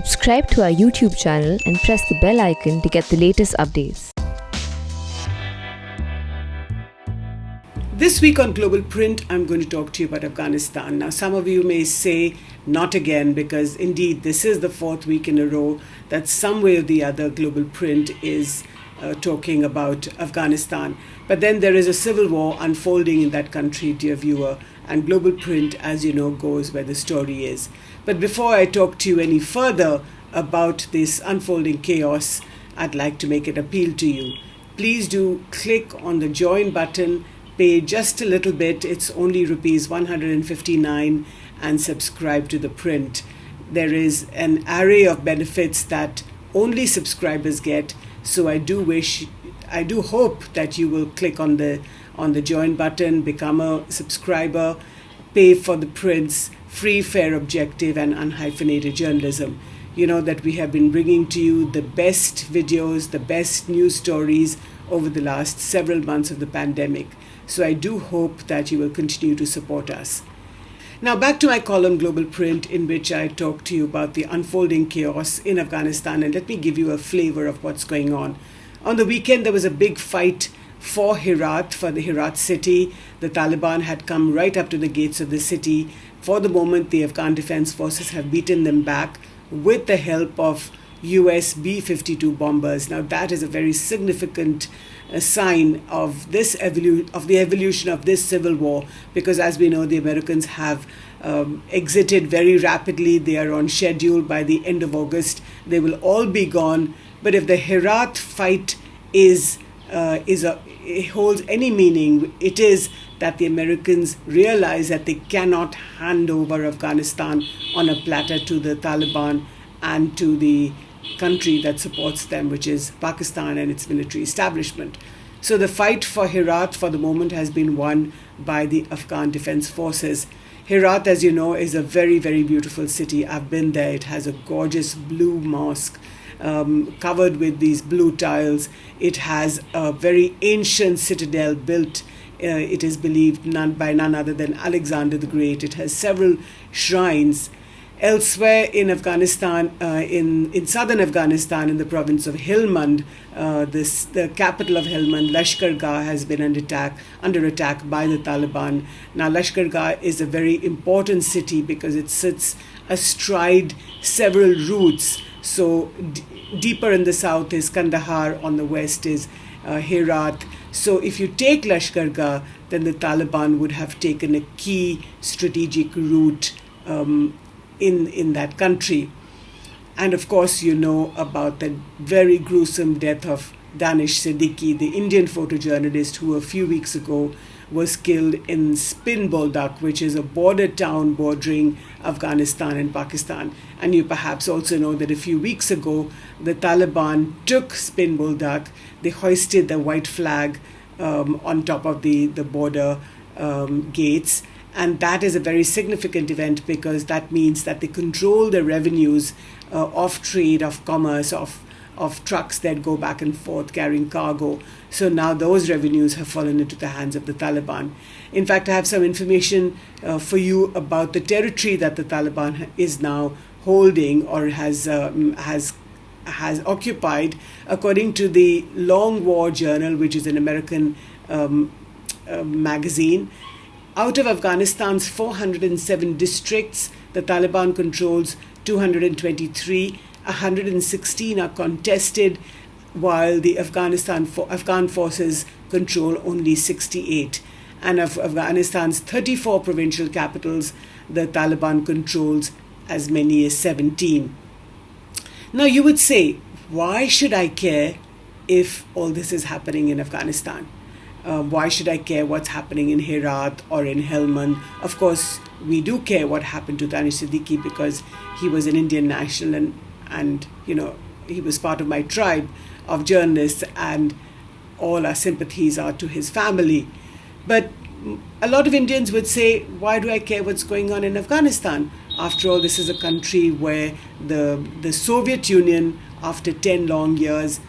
Subscribe to our YouTube channel and press the bell icon to get the latest updates. This week on Global Print, I'm going to talk to you about Afghanistan. Now, some of you may say, not again, because indeed this is the fourth week in a row that some way or the other Global Print is talking about Afghanistan. But then there is a civil war unfolding in that country, dear viewer, and Global Print, as you know, goes where the story is. But before I talk to you any further about this unfolding chaos, I'd like to make an appeal to you. Please do click on the join button, pay just a little bit, it's only rupees 159, and subscribe to the print. There is an array of benefits that only subscribers get, so I do hope that you will click on the join button, become a subscriber, pay for the prints, free, fair, objective, and unhyphenated journalism. You know that we have been bringing to you the best videos, the best news stories over the last several months of the pandemic. So I do hope that you will continue to support us. Now back to my column Global Print, in which I talk to you about the unfolding chaos in Afghanistan, and let me give you a flavor of what's going on. On the weekend there was a big fight for the Herat city. The Taliban had come right up to the gates of the city. For the moment, the Afghan Defense Forces have beaten them back with the help of US B-52 bombers. Now that is a very significant sign of the evolution of this civil war, because as we know, the Americans have exited very rapidly. They are on schedule. By the end of August, they will all be gone. But if the Herat fight holds any meaning, it is that the Americans realize that they cannot hand over Afghanistan on a platter to the Taliban and to the country that supports them, which is Pakistan and its military establishment. So the fight for Herat for the moment has been won by the Afghan Defense Forces. Herat, as you know, is a very, very beautiful city. I've been there. It has a gorgeous blue mosque covered with these blue tiles. It has a very ancient citadel built, it is believed, by none other than Alexander the Great. It has several shrines. Elsewhere in Afghanistan, in southern Afghanistan, in the province of Helmand, the capital of Helmand, Lashkar Gah, has been under attack by the Taliban. Now, Lashkar Gah is a very important city because it sits astride several routes. So deeper in the south is Kandahar, on the west is Herat. So if you take Lashkar Gah, then the Taliban would have taken a key strategic route in that country. And of course, you know about the very gruesome death of Danish Siddiqui, the Indian photojournalist who a few weeks ago was killed in Spin Boldak, which is a border town bordering Afghanistan and Pakistan. And you perhaps also know that a few weeks ago, the Taliban took Spin Boldak. They hoisted the white flag on top of the border gates. And that is a very significant event because that means that they control the revenues of trade, of commerce, of trucks that go back and forth carrying cargo. So now those revenues have fallen into the hands of the Taliban. In fact, I have some information for you about the territory that the Taliban is now holding or has occupied. According to the Long War Journal, which is an American magazine, out of Afghanistan's 407 districts, the Taliban controls 223. 116 are contested, while the Afghan forces control only 68. And of Afghanistan's 34 provincial capitals, the Taliban controls as many as 17. Now you would say, why should I care if all this is happening in Afghanistan? Why should I care what's happening in Herat or in Helmand? Of course, we do care what happened to Danish Siddiqui because he was an Indian national and you know, he was part of my tribe of journalists, and all our sympathies are to his family. But a lot of Indians would say, why do I care what's going on in Afghanistan? After all, this is a country where the Soviet Union, after 10 long years,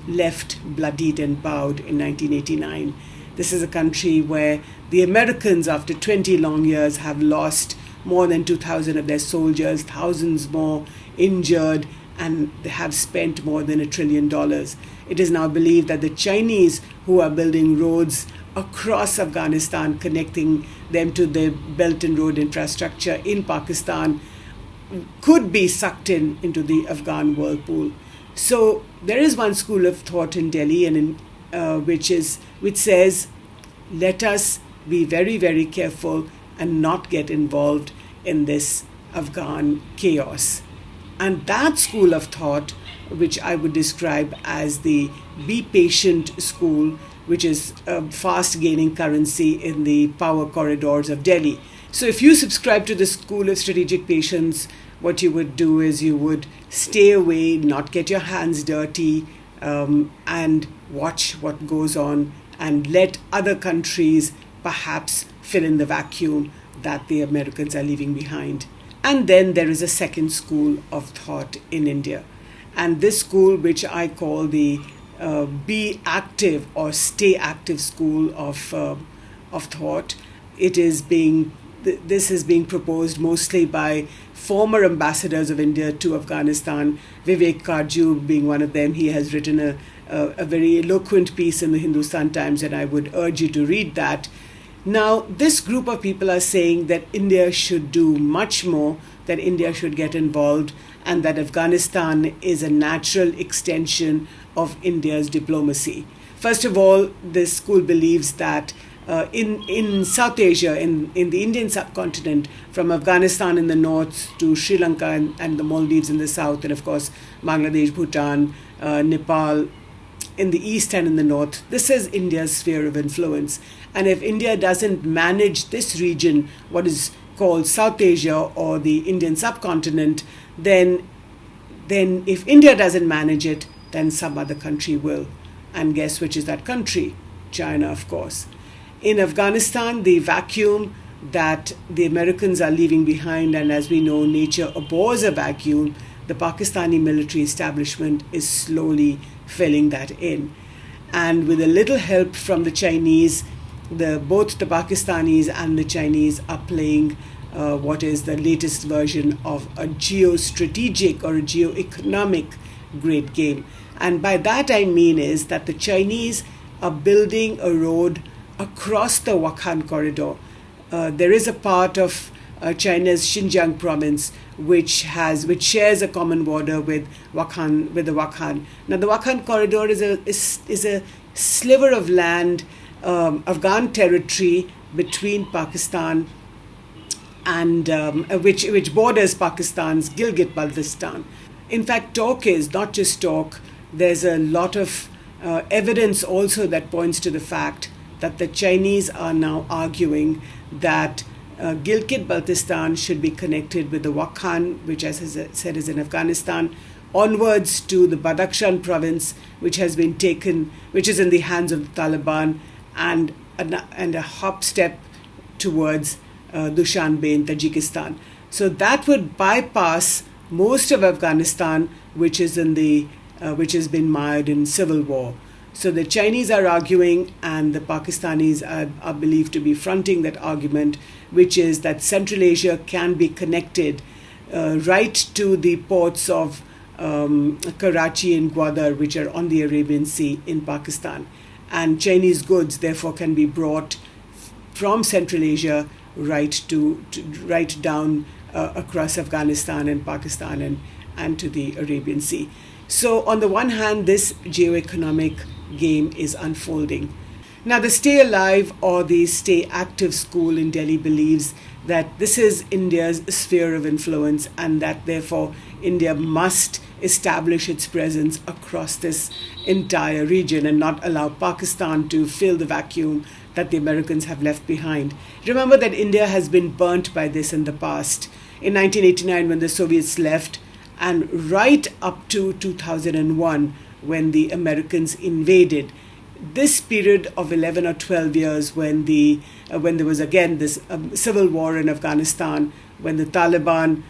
left bloodied and bowed in 1989. This is a country where the Americans, after 20 long years, have lost more than 2,000 of their soldiers, thousands more injured, and they have spent more than $1 trillion. It is now believed that the Chinese, who are building roads across Afghanistan, connecting them to the Belt and Road infrastructure in Pakistan, could be sucked into the Afghan whirlpool. So there is one school of thought in Delhi, which says, let us be very, very careful and not get involved in this Afghan chaos. And that school of thought, which I would describe as the be patient school, which is fast gaining currency in the power corridors of Delhi. So if you subscribe to the school of strategic patience, what you would do is you would stay away, not get your hands dirty, and watch what goes on and let other countries perhaps fill in the vacuum that the Americans are leaving behind. And then there is a second school of thought in India. And this school, which I call the be active or stay active school of thought, this is being proposed mostly by former ambassadors of India to Afghanistan, Vivek Karju being one of them. He has written a very eloquent piece in the Hindustan Times, and I would urge you to read that. Now, this group of people are saying that India should do much more, that India should get involved, and that Afghanistan is a natural extension of India's diplomacy. First of all, this school believes that in South Asia, in the Indian subcontinent, from Afghanistan in the north to Sri Lanka and the Maldives in the south, and of course Bangladesh, Bhutan, Nepal in the east and in the north, this is India's sphere of influence. And if India doesn't manage this region, what is called South Asia or the Indian subcontinent, then if India doesn't manage it, then some other country will. And guess which is that country? China, of course. In Afghanistan, the vacuum that the Americans are leaving behind, and as we know, nature abhors a vacuum, the Pakistani military establishment is slowly filling that in. And with a little help from the Chinese, both the Pakistanis and the Chinese are playing what is the latest version of a geostrategic or a geoeconomic great game. And by that I mean is that the Chinese are building a road across the Wakhan corridor. There is a part of China's Xinjiang province which shares a common border with the Wakhan. Now the Wakhan corridor is a sliver of land, Afghan territory between Pakistan and which borders Pakistan's Gilgit-Baltistan. In fact, talk is not just talk. There's a lot of evidence also that points to the fact that the Chinese are now arguing that Gilgit-Baltistan should be connected with the Wakhan, which, as I said, is in Afghanistan, onwards to the Badakhshan province, which has been taken, which is in the hands of the Taliban, and a hop step towards Dushanbe in Tajikistan. So that would bypass most of Afghanistan, which has been mired in civil war. So the Chinese are arguing, and the Pakistanis are believed to be fronting that argument, which is that Central Asia can be connected right to the ports of Karachi and Gwadar, which are on the Arabian Sea in Pakistan. And Chinese goods, therefore, can be brought from Central Asia right down across Afghanistan and Pakistan and to the Arabian Sea. So on the one hand, this geoeconomic game is unfolding. Now, the Stay Alive or the Stay Active school in Delhi believes that this is India's sphere of influence, and that therefore India must establish its presence across this entire region and not allow Pakistan to fill the vacuum that the Americans have left behind. Remember that India has been burnt by this in the past. In 1989, when the Soviets left, and right up to 2001, when the Americans invaded. This period of 11 or 12 years when there was again this civil war in Afghanistan, when the Taliban,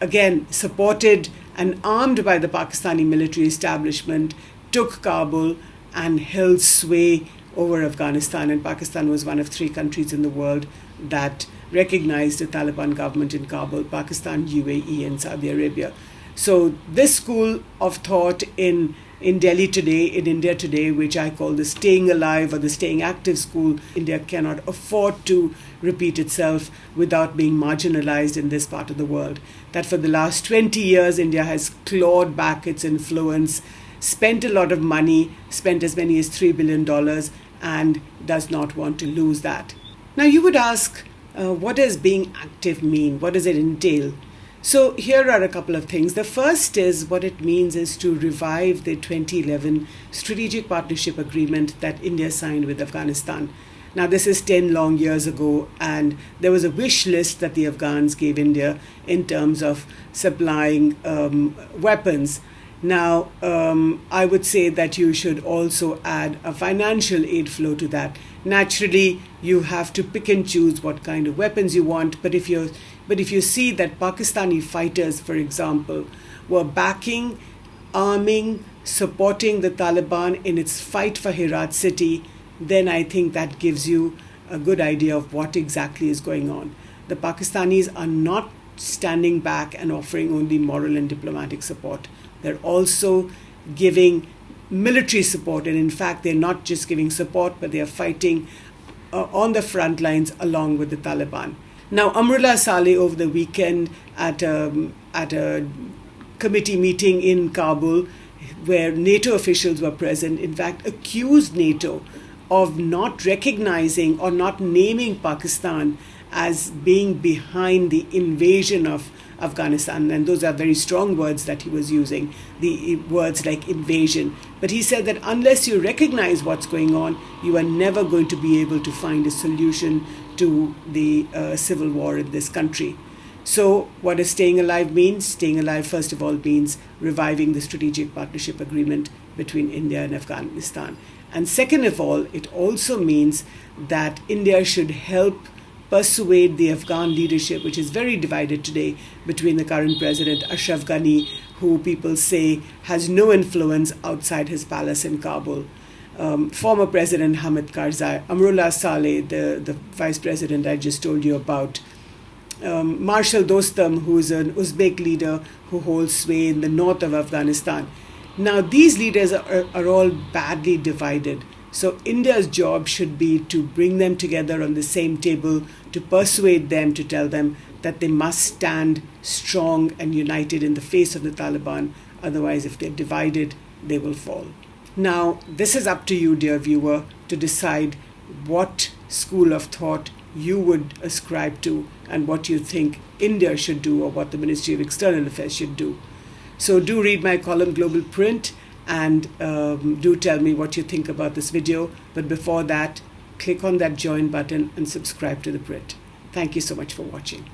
again supported and armed by the Pakistani military establishment, took Kabul and held sway over Afghanistan. And Pakistan was one of 3 countries in the world that recognized the Taliban government in Kabul: Pakistan, UAE, and Saudi Arabia. So this school of thought in Delhi today, in India today, which I call the staying alive or the staying active school, India cannot afford to repeat itself without being marginalized in this part of the world. That for the last 20 years, India has clawed back its influence, spent a lot of money, spent as many as $3 billion, and does not want to lose that. Now you would ask, what does being active mean? What does it entail? So here are a couple of things. The first is what it means is to revive the 2011 Strategic Partnership Agreement that India signed with Afghanistan. Now this is 10 long years ago, and there was a wish list that the Afghans gave India in terms of supplying weapons. Now, I would say that you should also add a financial aid flow to that. Naturally, you have to pick and choose what kind of weapons you want, but if you see that Pakistani fighters, for example, were backing, arming, supporting the Taliban in its fight for Herat city, then I think that gives you a good idea of what exactly is going on. The Pakistanis are not standing back and offering only moral and diplomatic support. They're also giving military support, and in fact, they're not just giving support, but they are fighting on the front lines along with the Taliban. Now, Amrullah Saleh over the weekend at a committee meeting in Kabul, where NATO officials were present, in fact, accused NATO of not recognizing or not naming Pakistan as being behind the invasion of Afghanistan. And those are very strong words that he was using, the words like invasion. But he said that unless you recognize what's going on, you are never going to be able to find a solution to the civil war in this country. So what does staying alive mean? Staying alive, first of all, means reviving the strategic partnership agreement between India and Afghanistan. And second of all, it also means that India should help persuade the Afghan leadership, which is very divided today between the current president, Ashraf Ghani, who people say has no influence outside his palace in Kabul, former President Hamid Karzai, Amrullah Saleh, the vice president I just told you about, Marshal Dostum, who is an Uzbek leader who holds sway in the north of Afghanistan. Now, these leaders are all badly divided. So India's job should be to bring them together on the same table, to persuade them, to tell them that they must stand strong and united in the face of the Taliban. Otherwise, if they're divided, they will fall. Now, this is up to you, dear viewer, to decide what school of thought you would ascribe to and what you think India should do or what the Ministry of External Affairs should do. So do read my column, Global Print, and do tell me what you think about this video. But before that, click on that join button and subscribe to the print. Thank you so much for watching.